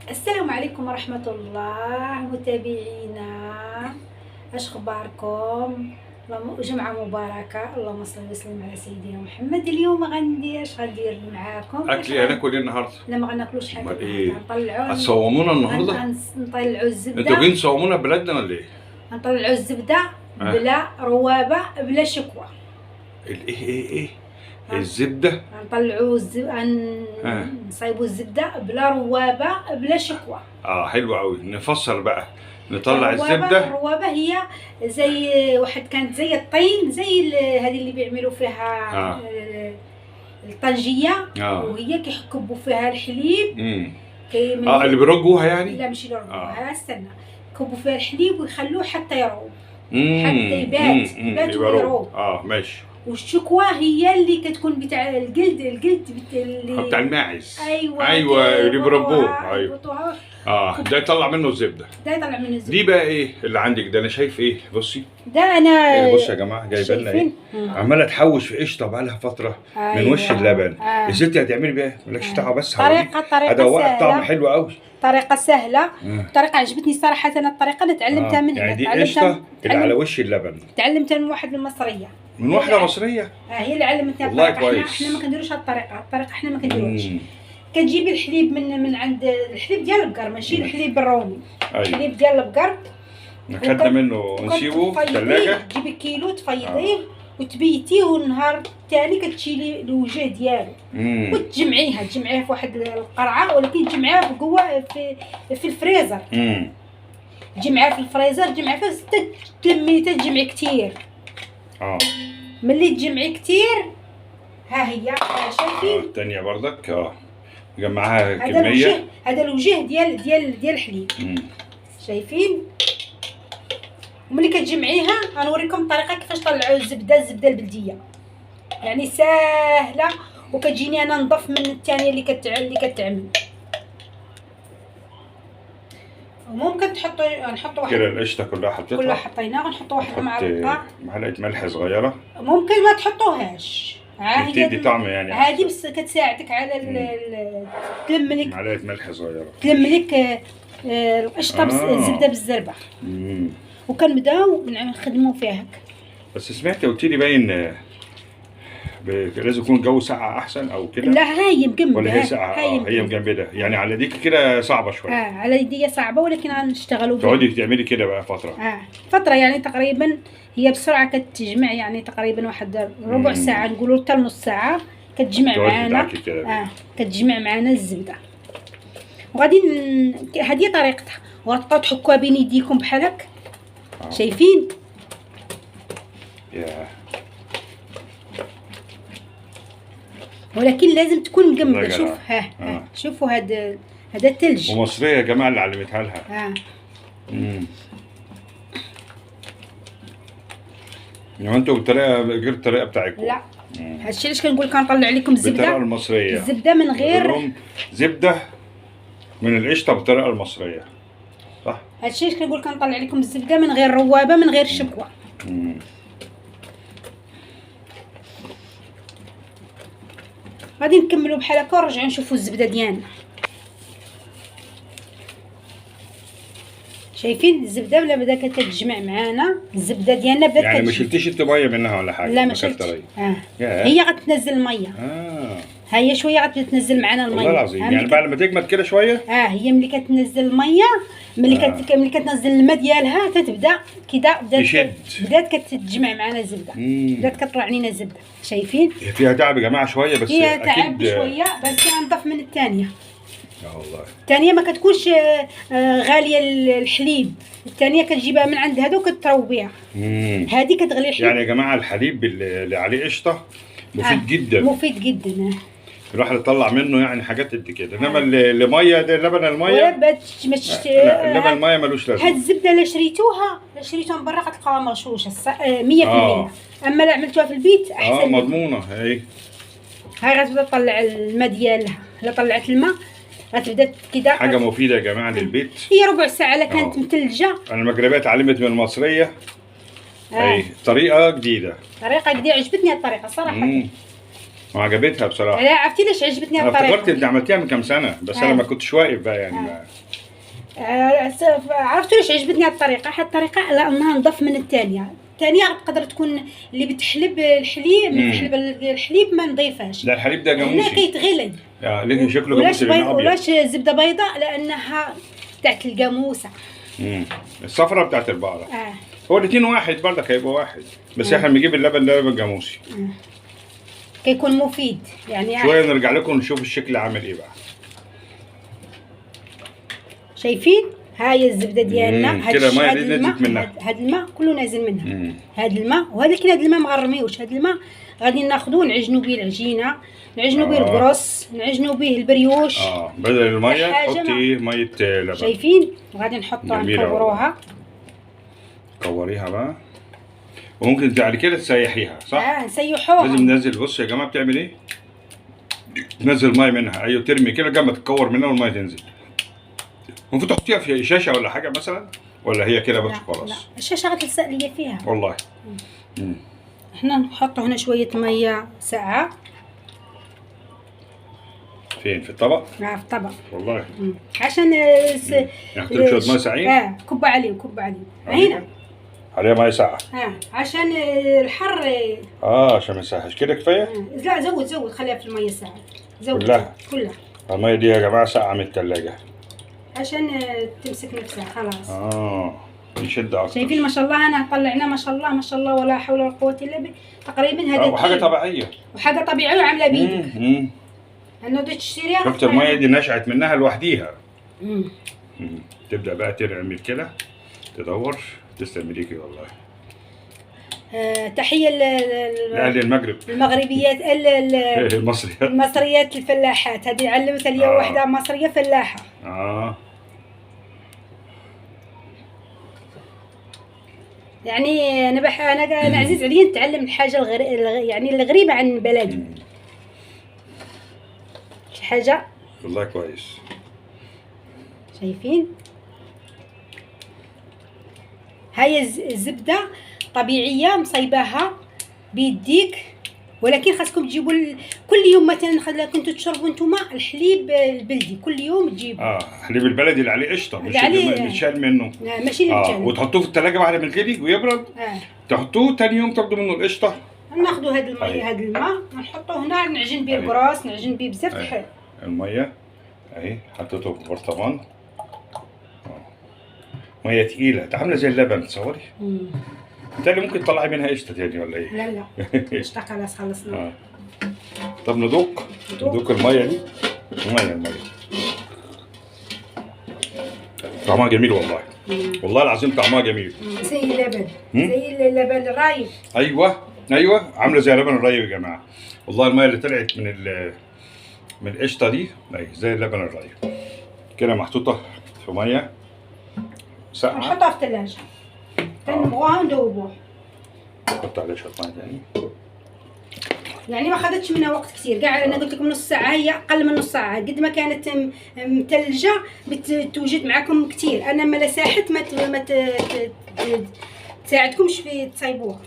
السلام عليكم ورحمة الله متابعينا، اش اخباركم؟ جمعة مباركة، اللهم صل وسلم على سيدنا محمد. اليوم غندير اش غندير معاكم؟ اكلي هناكل ايه النهارده؟ لا ما غناكلوش حاجة. امال ايه؟ نطلعوا هتصومونا النهارده؟ نطلعوا الزبدة. انتوا جايين تصومونا بلادنا ولا ايه؟ نطلعوا الزبدة بلا روابة بلا شكوى. ايه الزبدة؟ نطلعوا نصايبوا الزبدة بلا روابة بلا شكوى. حلو قوي. نفسر بقى. نطلع الزبدة. الروابة هي زي واحد، كانت زي الطين، زي هذه اللي بيعملوا فيها الطنجية. وهي كيكبوا فيها الحليب. اللي بيرجوها يعني؟ لا ماشي يرجوها، استنى. يكبوا فيها الحليب ويخلوه حتى يروب، حتى يبات ويروب. ماشي. والشكوى هي اللي كتكون بتاع الجلد اللي بتاع الماعز. ايوه اللي بيربوه. ايوه. ده يطلع منه الزبده. دي بقى ايه اللي عندك ده؟ انا شايف ايه، بصي ده انا بصي يا جماعه، جايبه لنا ايه؟ عماله تحوش في قشطه بقى لها فتره. من وش اللبن. يا ستي هتعملي بيها مالكش دعوه، بس طريقه سهله. طعم حلو قوي. طريقه سهله. طريقه عجبتني صراحه. انا الطريقه اللي تعلمتها من هنا. يعني دي قشطه اللي على وش اللبن. تعلمتها من واحده مصريه. من واحده مصريه؟ هي اللي علمتني والله الطريقه. كويس. احنا ما كنديروش هاد الطريقه احنا ما كنديروش. كتجيبي الحليب من عند الحليب ديال البقر، ماشي الحليب الرومي. الحليب ديال البقر نخدنا منه ونسيبه في الثلاجه. تجيبي كيلو تفيضيه وتبيتيه، والنهار الثاني كتشيلي الوجه ديالو وتجمعيها في واحد القرعه، ولكن تجمعيها بقوه في الفريزر. تجمعيها في الفريزر، تجمعيها فيها تلمي تجمعي كثير. ملي تجمعي كثير ها هي شايفين الثانيه برضك. جمعها كميه. هذا الوجه ديال الحليب. شايفين؟ وملي كتجمعيها غنوريكم الطريقه كيفاش طلعوا الزبده البلديه. يعني ساهله، وكتجيني انا نضف من الثانيه اللي كتعمل. وممكن نحطوا واحد كده القشطه كلها حطيناها. غنحطوا واحد معلقه ملح صغيره. ممكن ما تحطوهاش، بتدي طعم يعني. عادي، بس كتساعدك على تلم لك معلقه ملح صغيره، تلم لك القشطه الزبده بالزربه. وكنبداو نخدموا فيها. بس سمعت قلت لي باين لازم يكون الجو ساقع احسن او كده. لا هي مجمده ولا هي ساقعه؟ هي مجمده يعني. على ديك كده صعبه شويه. على يدي صعبه، ولكن غنشتغلوا بها. تقعدي تعملي كده بقى فتره يعني تقريبا. هي بسرعه كتجمع، يعني تقريبا واحد ربع ساعه، نقولوا حتى نص ساعه كتجمع معانا. كتجمع معانا الزبده. وغادي هذه طريقتها. وغتبقاو تحكوها بين يديكم بحال هكا. شايفين؟ ولكن لازم تكون مجمده. شوف شوفوا هذا الثلج. ومصريه يا جماعه اللي علمتها لها. يعني انتوا بطريقه غير الطريقه بتاعتكم. لا هادشي علاش كنقول لك كنطلع لكم الزبده بالطريقه المصريه. الزبده من غير زبده من القشطه بالطريقه المصريه، صح؟ هادشي علاش كنقول كنطلع لكم الزبده من غير روابه، من غير شكوى. غادي نكملوا بحال هكا ونرجعوا نشوفوا الزبده ديالنا. شايفين الزبده ولا بدا كتجمع معانا؟ الزبده ديالنا بدات يعني ما شلتيش انت ميه منها ولا حاجه؟ لا ما شلتش. هي غتنزل الميه. هي شويه غتبدا تنزل معنا الميه. والله العظيم. يعني بعد ما تجمد كده شويه. هي ملي كتنزل الميه، ملي كتنزل الماء ديالها تتبدا كده بدات كتجمع معنا الزبده. بدات كطلع علينا الزبده. شايفين؟ فيها تعب يا جماعه شويه، بس فيها تعب شويه، بس انضف من الثانيه. والله الثانيه ما كتكونش غاليه الحليب. الثانيه كتجيبها من عند هذا وكتروبيها. هذه كتغلي الحليب. يعني يا جماعه الحليب اللي عليه قشطه مفيد جدا. مفيد جدا. الواحد يطلع منه يعني حاجات قد كده. انما الميه ده لبن الميه. لبن الميه ملوش لازمه. هاد الزبده اللي شريتوها من برا غتلقاوها مغشوشه 100%. اما لا عملتوها في البيت احسن. مضمونه. هاي غتبدا تطلع الماء ديالها. الا طلعت الماء غتبدا كده. حاجه مفيده يا جماعه للبيت. هي ربع ساعه لا كانت متلجه. انا المغربيه اتعلمت من المصريه. طريقه جديده. عجبتني الطريقه صراحه. وعجبتها بصراحه. لا عرفتي ليش عجبتني انا الطريقه؟ افتكرت انت عملتيها من كام سنه بس انا ما كنتش واقف بقى يعني عرفتوا ليش عجبتني الطريقه؟ الطريقه لانها نضف من الثانيه. الثانيه تقدر تكون اللي بتحلب الحليب بتحلب الحليب ما نضيفهاش. لا الحليب ده جاموسي. هنا كيتغلي. لكن شكله جاموسي لانه ابيض. ولاش زبده بيضاء لانها بتاعت الجاموسه. الصفرة بتاعت البقره. هو الاثنين واحد برضك هيبقوا واحد بس احنا بنجيب اللبن ده لبن جاموسي. كيكون مفيد يعني. شويه نرجع لكم نشوف الشكل عامل ايه بقى. شايفين؟ هاي الزبده ديالنا. كده الماء اللي نزلت منها. هذا الماء كله نازل منها. هذا الماء ولكن هذا الماء ما غنرميوش. هذا الماء غادي ناخذوه نعجنوا به العجينه، نعجنوا به القرص، نعجنوا به البريوش. بدل الميه حطي ميه لبن. شايفين؟ وغادي نحطوها نكوروها. كوريها بقى وممكن بعد كده تسيحيها صح؟ نسيحوها. لازم ننزل. بص يا جماعه بتعمل ايه؟ تنزل ميه منها. ايوه ترمي كده لما تتكور منها والميه تنزل. المفروض تحطيها في شاشه ولا حاجه مثلا ولا هي كده بس خلاص؟ لا الشاشه غتلصق ليا فيها والله. احنا نحطوا هنا شويه ميه ساقعه. فين؟ في الطبق؟ في الطبق والله. عشان نحط له شويه ميه ساقعين. كب عليه هنا عليها ميه ساقعه. عشان الحر. عشان ما يسيحش كده كفايه؟ لا زود خليها في الميه ساقعه. زود كلها. الميه دي يا جماعه ساقعه من الثلاجه عشان تمسك نفسها خلاص. يشد اكتر. شايفين ما شاء الله انا طلعناه ما شاء الله ولا حول ولا قوه الا بالله. تقريبا هذا وحاجه طبيعيه. وحاجه طبيعيه وعامله بيدك. انه بدك تشتريها. شفت الميه دي نشعت منها لوحديها. تبدا بقى ترمي كده تدور. تسلم ايديكي والله. تحيه لاهل المغرب. المغربيات المصريات الفلاحات. هذه علمتها لي واحده مصريه فلاحه. يعني انا عزيز علي نتعلم الحاجه يعني الغريبه عن بلدي. شي حاجه والله كويس. شايفين؟ هاي الزبده طبيعيه مصيباها بيديك ولكن خاصكم تجيبوا كل يوم. مثلا كنتوا تشربوا انتم الحليب البلدي كل يوم تجيبوا. الحليب البلدي اللي عليه قشطه مش اللي متشال منه. لا ماشي اللي متشال. وتحطوه في الثلاجه بعد ما يغلي ويبرد. تحطوه ثاني يوم تاخدوا منه القشطه. ناخذوا هذا الميه هذا الماء نحطوه هنا نعجن به القراص نعجن به بزاف الحال. الميه اهي حطيته في برطمان. ميه ثقيله عامله زي اللبن تصوري. بالتالي ممكن تطلعي منها قشطه تاني ولا ايه؟ لا قشطه خلاص خلصنا. طب ندوق الميه دي. الميه طعمها جميل والله. والله العظيم طعمها جميل. زي اللبن. زي اللبن الرايب. ايوه عامله زي لبن الرايب يا جماعه. والله الميه اللي طلعت من القشطه دي زي اللبن الرايب كده محطوطه في ميه ساقعه. نحطها في الثلاجه نبغوها وندوبوها. نحط عليها شويه ميه تاني. يعني ما خدتش منها وقت كثير. قاعد انا قلت لكم نص ساعه هي اقل من نص ساعه. قد ما كانت متلجه بتوجد معكم كثير. انا ما لساحت ما تساعدكمش في تصايبوها.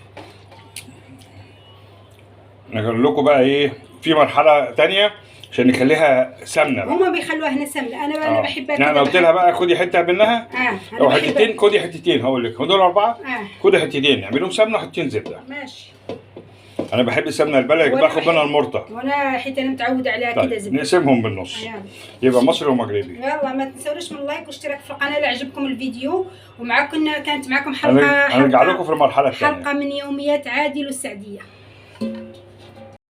نقول لكم بقى ايه في مرحله ثانيه عشان نخليها سمنه بقى. هما بيخلوها هنا سمنه. انا بحبها كده. انا قلت لها بقى خدي حته منها او حتتين. خدي حتتين هقول لك هدول 4. خدي حتتين اعمليهم سمنه وحتتين زبده. ماشي. انا بحب السمنه البلدي باخد منها المرطه. وانا حيت انا متعوده عليها كده زبده. نقسمهم بالنص. يبقى مصري ومغربي. يلا ما تنسوش من اللايك واشتراك في القناه اللي عجبكم الفيديو. ومعكم كانت معكم حلقه هنرجع لكم في المرحله الثانيه. حلقه من يوميات عادل والسعديه.